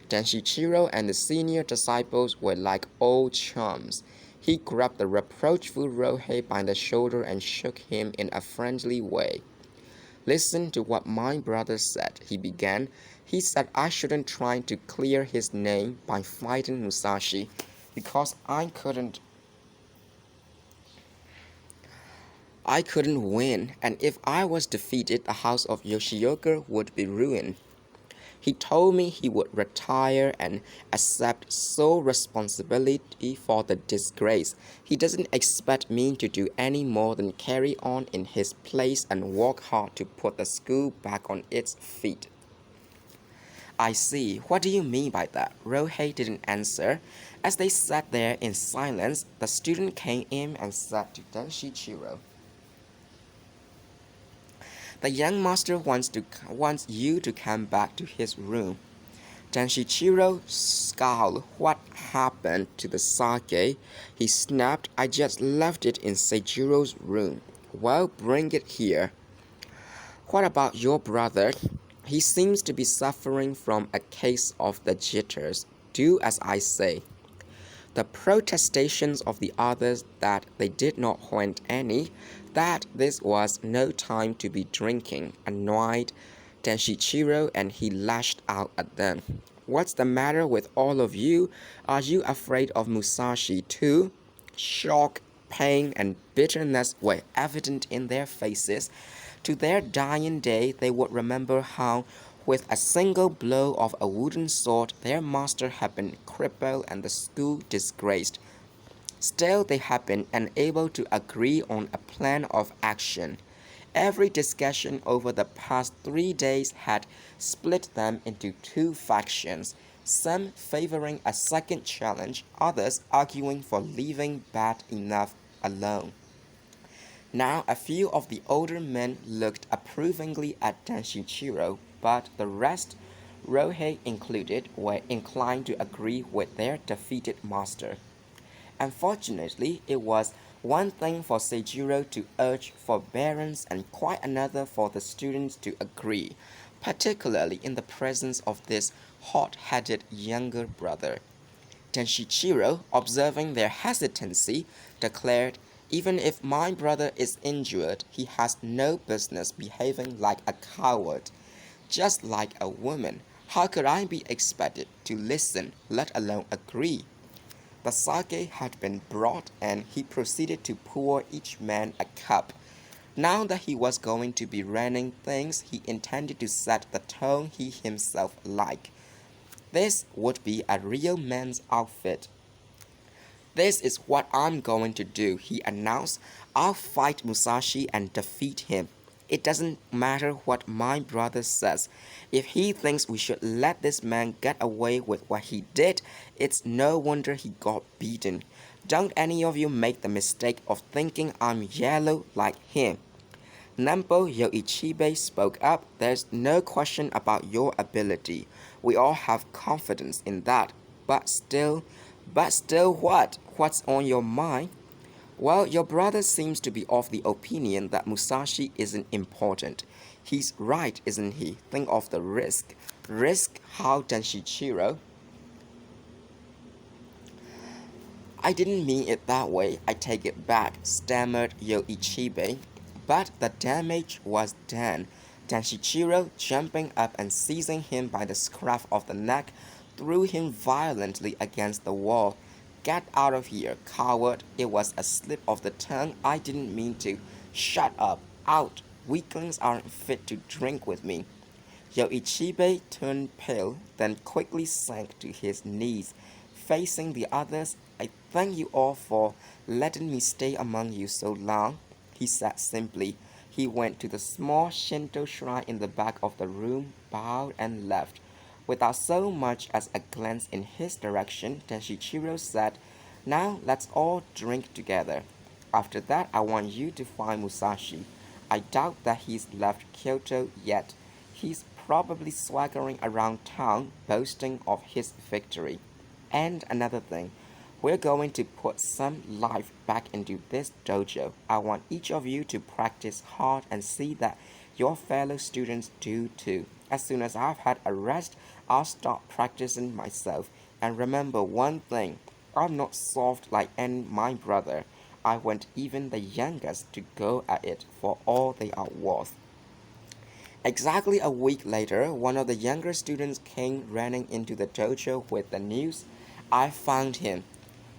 Tenshichiro and the senior disciples were like old chums. He grabbed the reproachful Rohei by the shoulder and shook him in a friendly way. "Listen to what my brother said," he began. "He said I shouldn't try to clear his name by fighting Musashi, because I couldn't win, and if I was defeated, the house of Yoshioka would be ruined. He told me he would retire and accept sole responsibility for the disgrace. He doesn't expect me to do any more than carry on in his place and work hard to put the school back on its feet." "I see. What do you mean by that?" Rohei didn't answer. As they sat there in silence, the student came in and said to Tenshichiro, "The young master wants you to come back to his room." Tenshichiro scowled. "What happened to the sake?" he snapped. "I just left it in Seijiro's room." "Well, bring it here." "What about your brother?" "He seems to be suffering from a case of the jitters. Do as I say." The protestations of the others that they did not want any, that this was no time to be drinking, annoyed Tenshichiro, and he lashed out at them. "What's the matter with all of you? Are you afraid of Musashi too?" Shock, pain, and bitterness were evident in their faces. To their dying day, they would remember how, with a single blow of a wooden sword, their master had been crippled and the school disgraced. Still, they had been unable to agree on a plan of action. Every discussion over the past 3 days had split them into two factions, some favoring a second challenge, others arguing for leaving bad enough alone. Now a few of the older men looked approvingly at Tenshichiro, but the rest, Rohei included, were inclined to agree with their defeated master. Unfortunately, it was one thing for Seijiro to urge forbearance and quite another for the students to agree, particularly in the presence of this hot-headed younger brother. Tenshichiro, observing their hesitancy, declared, "Even if my brother is injured, he has no business behaving like a coward. Just like a woman, how could I be expected to listen, let alone agree?" The sake had been brought, and he proceeded to pour each man a cup. Now that he was going to be running things, he intended to set the tone he himself liked. This would be a real man's outfit. "This is what I'm going to do," he announced. "I'll fight Musashi and defeat him. It doesn't matter what my brother says. If he thinks we should let this man get away with what he did, it's no wonder he got beaten. Don't any of you make the mistake of thinking I'm yellow like him. Nampo Yoichibe spoke up. There's no question about your ability. We all have confidence in that. But still what? What's on your mind? Well, your brother seems to be of the opinion that Musashi isn't important. He's right, isn't he? Think of the risk. Risk how Denshichiro? I didn't mean it that way, I take it back, stammered Yoichibe. But the damage was done. Denshichiro, jumping up and seizing him by the scruff of the neck, threw him violently against the wall. Get out of here, coward. It was a slip of the tongue. I didn't mean to. Shut up. Out. Weaklings aren't fit to drink with me. Yoichibe turned pale, then quickly sank to his knees. Facing the others, I thank you all for letting me stay among you so long, he said simply. He went to the small Shinto shrine in the back of the room, bowed and left. Without so much as a glance in his direction, Denshichiro said, Now let's all drink together. After that, I want you to find Musashi. I doubt that he's left Kyoto yet. He's probably swaggering around town, boasting of his victory. And another thing, we're going to put some life back into this dojo. I want each of you to practice hard and see that your fellow students do too. As soon as I've had a rest, I'll start practicing myself. And remember one thing, I'm not soft like my brother. I want even the youngest to go at it for all they are worth. Exactly a week later, one of the younger students came running into the dojo with the news. I found him.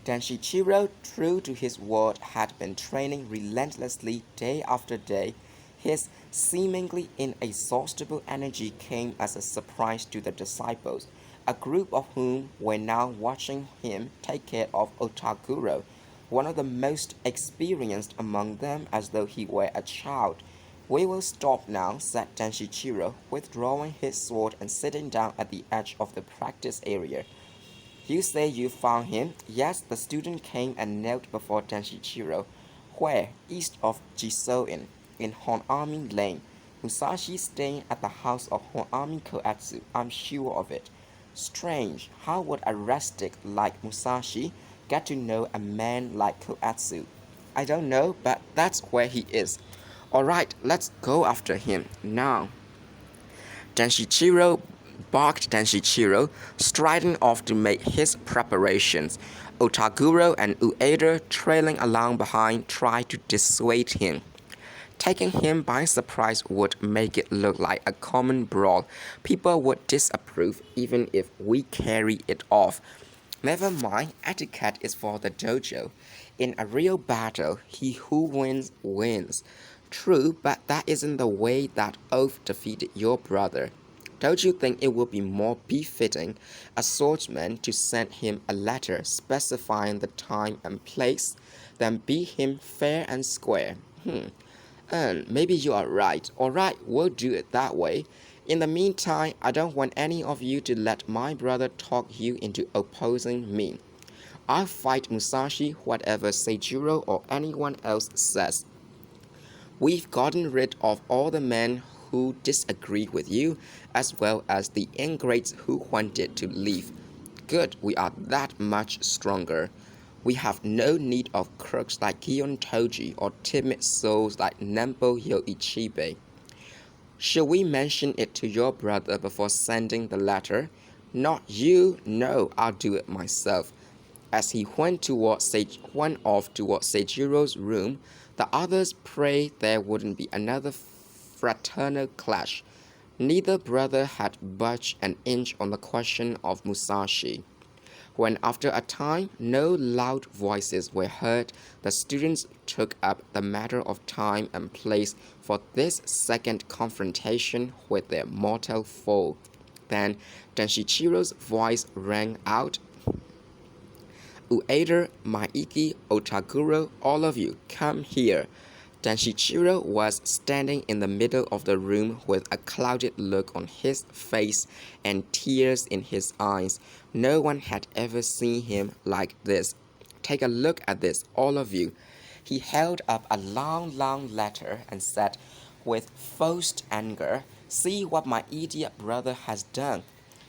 Denshichiro, true to his word, had been training relentlessly day after day. His seemingly inexhaustible energy came as a surprise to the disciples, a group of whom were now watching him take care of Otaguro, one of the most experienced among them, as though he were a child. We will stop now, said Denshichiro, withdrawing his sword and sitting down at the edge of the practice area. You say you found him? Yes, the student came and knelt before Denshichiro. Where? East of Jisoin, in Honami Lane. Musashi staying at the house of Honami Koetsu. I'm sure of it. Strange. How would a rustic like Musashi get to know a man like Koetsu? I don't know, but that's where he is. Alright, let's go after him now. Denshichiro, striding off to make his preparations. Otaguro and Ueda, trailing along behind, tried to dissuade him. Taking him by surprise would make it look like a common brawl. People would disapprove even if we carry it off. Never mind, etiquette is for the dojo. In a real battle, he who wins, wins. True, but that isn't the way that Oath defeated your brother. Don't you think it would be more befitting a swordsman to send him a letter specifying the time and place than beat him fair and square? And maybe you are right. Alright, we'll do it that way. In the meantime, I don't want any of you to let my brother talk you into opposing me. I'll fight Musashi, whatever Seijuro or anyone else says. We've gotten rid of all the men who disagree with you, as well as the ingrates who wanted to leave. Good, we are that much stronger. We have no need of crooks like Gion Toji or timid souls like Nampo Yoichibe. Should we mention it to your brother before sending the letter? Not you, no, I'll do it myself. As he went off toward Seijiro's room, the others prayed there wouldn't be another fraternal clash. Neither brother had budged an inch on the question of Musashi. When after a time no loud voices were heard, the students took up the matter of time and place for this second confrontation with their mortal foe. Then Denshichiro's voice rang out. Ueda, Maiki, Otaguro, all of you, come here. Denshichiro was standing in the middle of the room with a clouded look on his face and tears in his eyes. No one had ever seen him like this. Take a look at this, all of you." He held up a long, long letter and said with forced anger, "See what my idiot brother has done.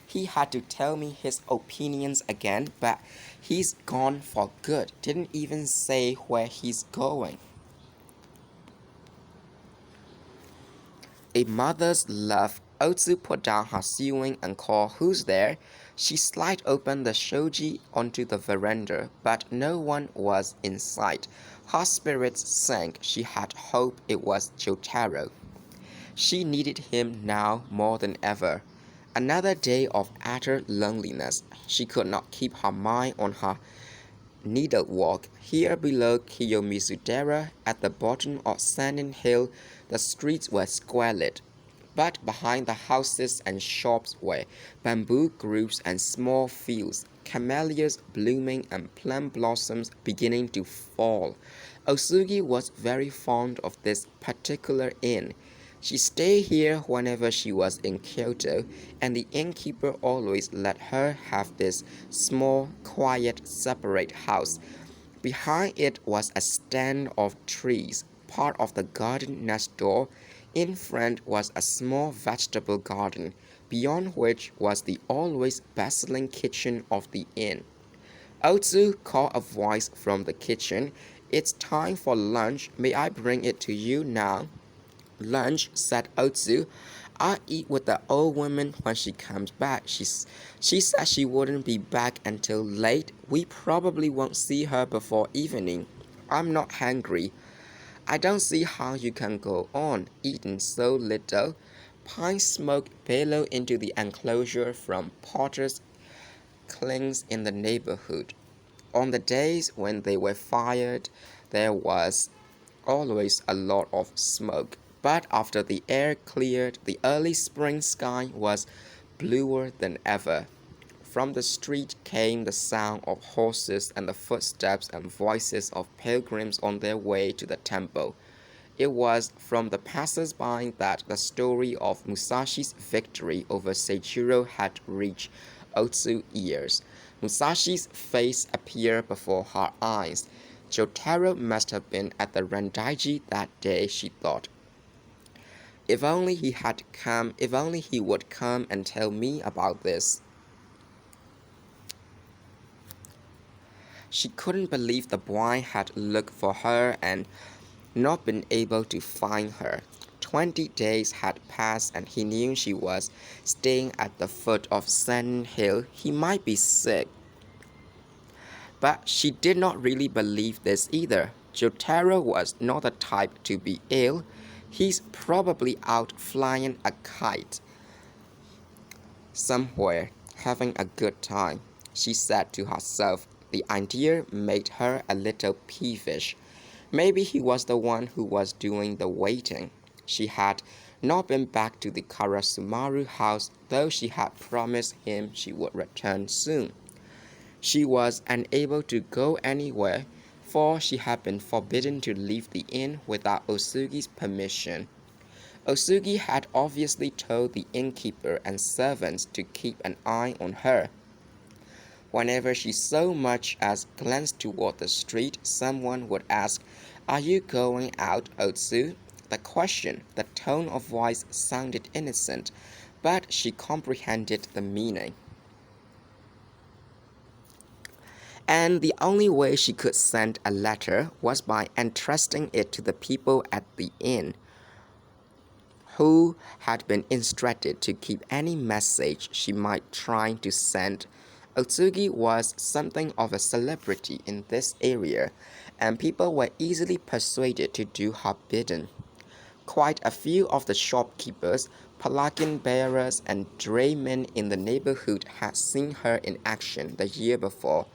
He had to tell me his opinions again, but he's gone for good. Didn't even say where he's going." A mother's love. Otsu put down her sewing and called, "Who's there?" She slid open the shoji onto the veranda, but no one was in sight. Her spirits sank. She had hoped it was Jotaro. She needed him now more than ever. Another day of utter loneliness. She could not keep her mind on her needlework. Here below Kiyomizudera, at the bottom of Sandin Hill, the streets were squalid. But behind the houses and shops were bamboo groves and small fields, camellias blooming and plum blossoms beginning to fall. Osugi was very fond of this particular inn. She stayed here whenever she was in Kyoto, and the innkeeper always let her have this small, quiet, separate house. Behind it was a stand of trees, part of the garden next door. In front was a small vegetable garden, beyond which was the always bustling kitchen of the inn. Otsu called a voice from the kitchen. "It's time for lunch. May I bring it to you now?" "Lunch," said Otsu. "I'll eat with the old woman when she comes back. She said she wouldn't be back until late. We probably won't see her before evening. I'm not hungry." "I don't see how you can go on, eating so little." Pine smoke billowed into the enclosure from potter's kilns in the neighborhood. On the days when they were fired, there was always a lot of smoke. But after the air cleared, the early spring sky was bluer than ever. From the street came the sound of horses and the footsteps and voices of pilgrims on their way to the temple. It was from the passers-by that the story of Musashi's victory over Seijiro had reached Otsu's ears. Musashi's face appeared before her eyes. Jotaro must have been at the Rendaiji that day, she thought. If only he would come and tell me about this. She couldn't believe the boy had looked for her and not been able to find her. 20 days had passed and he knew she was staying at the foot of Sand Hill. He might be sick. But she did not really believe this either. Jotaro was not the type to be ill. He's probably out flying a kite somewhere, having a good time, she said to herself. The idea made her a little peevish. Maybe he was the one who was doing the waiting. She had not been back to the Karasumaru house, though she had promised him she would return soon. She was unable to go anywhere, for she had been forbidden to leave the inn without Osugi's permission. Osugi had obviously told the innkeeper and servants to keep an eye on her. Whenever she so much as glanced toward the street, someone would ask, "Are you going out, Otsu?" The question, the tone of voice sounded innocent, but she comprehended the meaning. And the only way she could send a letter was by entrusting it to the people at the inn, who had been instructed to keep any message she might try to send. Otsugi was something of a celebrity in this area, and people were easily persuaded to do her bidding. Quite a few of the shopkeepers, palanquin bearers, and draymen in the neighborhood had seen her in action the year before,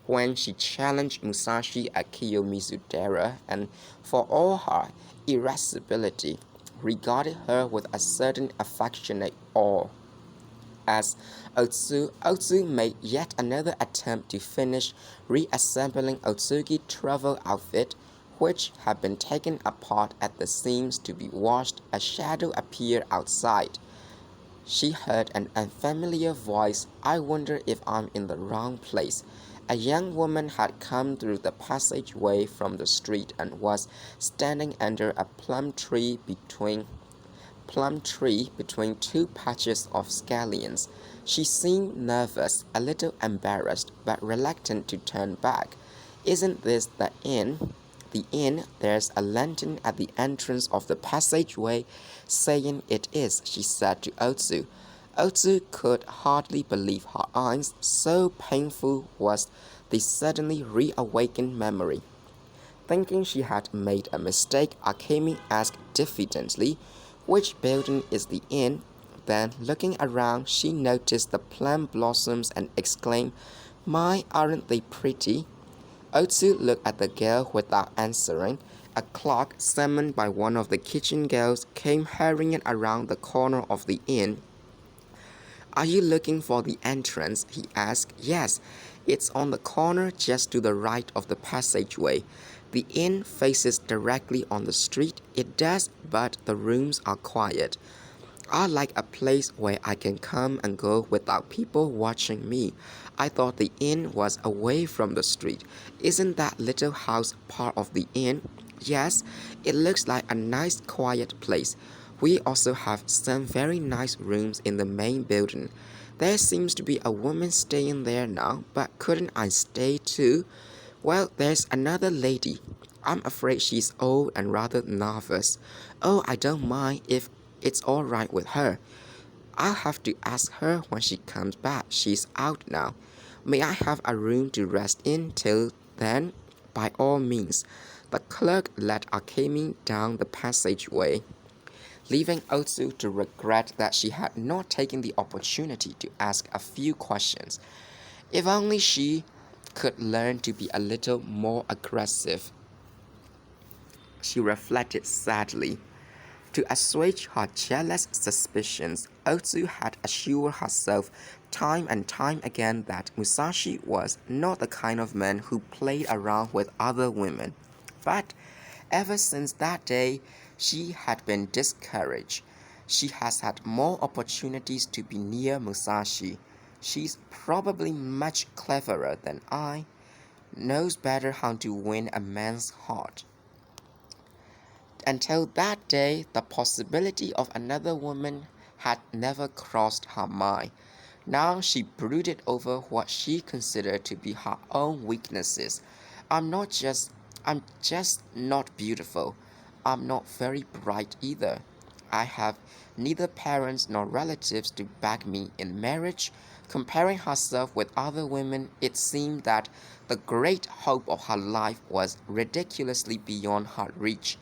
when she challenged Musashi at Kiyomizudera, and for all her irascibility, regarded her with a certain affectionate awe. As Otsu made yet another attempt to finish reassembling Otsugi's travel outfit, which had been taken apart at the seams to be washed, a shadow appeared outside. She heard an unfamiliar voice. "I wonder if I'm in the wrong place." A young woman had come through the passageway from the street and was standing under a plum tree between two patches of scallions. She seemed nervous, a little embarrassed, but reluctant to turn back. Isn't this the inn? The inn, there's a lantern at the entrance of the passageway saying it is, she said to Otsu. Otsu could hardly believe her eyes, so painful was the suddenly reawakened memory. Thinking she had made a mistake, Akemi asked diffidently, "Which building is the inn?" Then, looking around, she noticed the plum blossoms and exclaimed, "My, aren't they pretty?" Otsu looked at the girl without answering. A clerk, summoned by one of the kitchen girls, came hurrying around the corner of the inn. "Are you looking for the entrance?" he asked. "Yes, it's on the corner just to the right of the passageway. The inn faces directly on the street." "It does, but the rooms are quiet. I like a place where I can come and go without people watching me. I thought the inn was away from the street. Isn't that little house part of the inn?" "Yes, it looks like a nice quiet place. We also have some very nice rooms in the main building. There seems to be a woman staying there now, but couldn't I stay too?" "Well, there's another lady. I'm afraid she's old and rather nervous." "Oh, I don't mind if it's all right with her. I'll have to ask her when she comes back. She's out now." "May I have a room to rest in till then?" "By all means." The clerk led Akemi down the passageway, leaving Otsu to regret that she had not taken the opportunity to ask a few questions. If only she could learn to be a little more aggressive, she reflected sadly. To assuage her jealous suspicions, Otsu had assured herself time and time again that Musashi was not the kind of man who played around with other women. But ever since that day, she had been discouraged. She has had more opportunities to be near Musashi. She's probably much cleverer than I, knows better how to win a man's heart. Until that day, the possibility of another woman had never crossed her mind. Now she brooded over what she considered to be her own weaknesses. I'm just not beautiful. I'm not very bright either. I have neither parents nor relatives to back me in marriage." Comparing herself with other women, it seemed that the great hope of her life was ridiculously beyond her reach,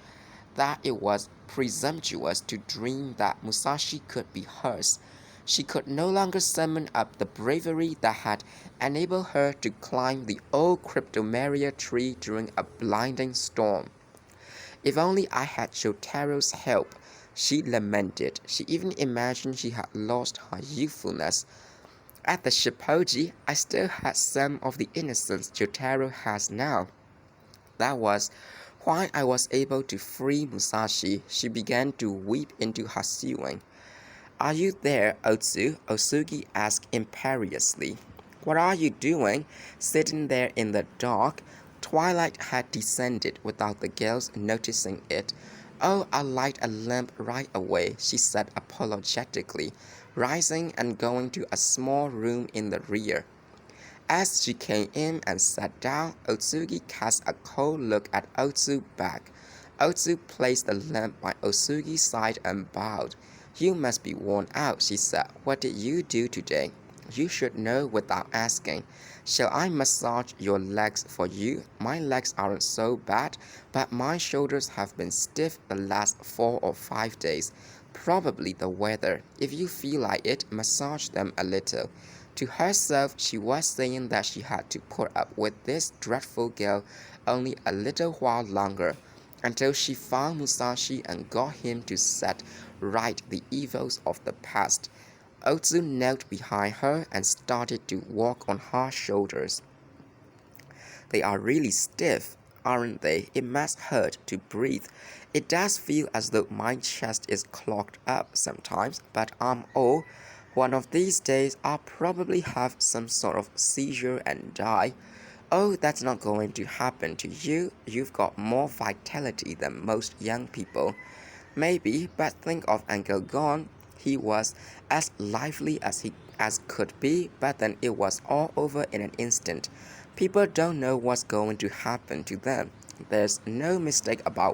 that it was presumptuous to dream that Musashi could be hers. She could no longer summon up the bravery that had enabled her to climb the old cryptomeria tree during a blinding storm. "If only I had Shotaro's help," she lamented. She even imagined she had lost her youthfulness. "At the Shippoji, I still had some of the innocence Jotaro has now. That was why I was able to free Musashi." She began to weep into her sewing. "Are you there, Otsu?" Osugi asked imperiously. "What are you doing, sitting there in the dark?" Twilight had descended without the girls noticing it. "Oh, I'll light a lamp right away," she said apologetically, rising and going to a small room in the rear. As she came in and sat down, Otsugi cast a cold look at Otsu's back. Otsu placed the lamp by Osugi's side and bowed. "You must be worn out," she said. "What did you do today?" "You should know without asking. Shall I massage your legs for you?" "My legs aren't so bad, but my shoulders have been stiff the last 4 or 5 days. Probably the weather. If you feel like it, massage them a little." To herself, she was saying that she had to put up with this dreadful girl only a little while longer, until she found Musashi and got him to set right the evils of the past. Otsu knelt behind her and started to walk on her shoulders. "They are really stiff, aren't they? It must hurt to breathe. It does feel as though my chest is clogged up sometimes, but I'm old. One of these days I'll probably have some sort of seizure and die." Oh, that's not going to happen to you. You've got more vitality than most young people. Maybe, but think of Uncle Gone. He was as lively as could be, but then it was all over in an instant. People don't know what's going to happen to them. There's no mistake about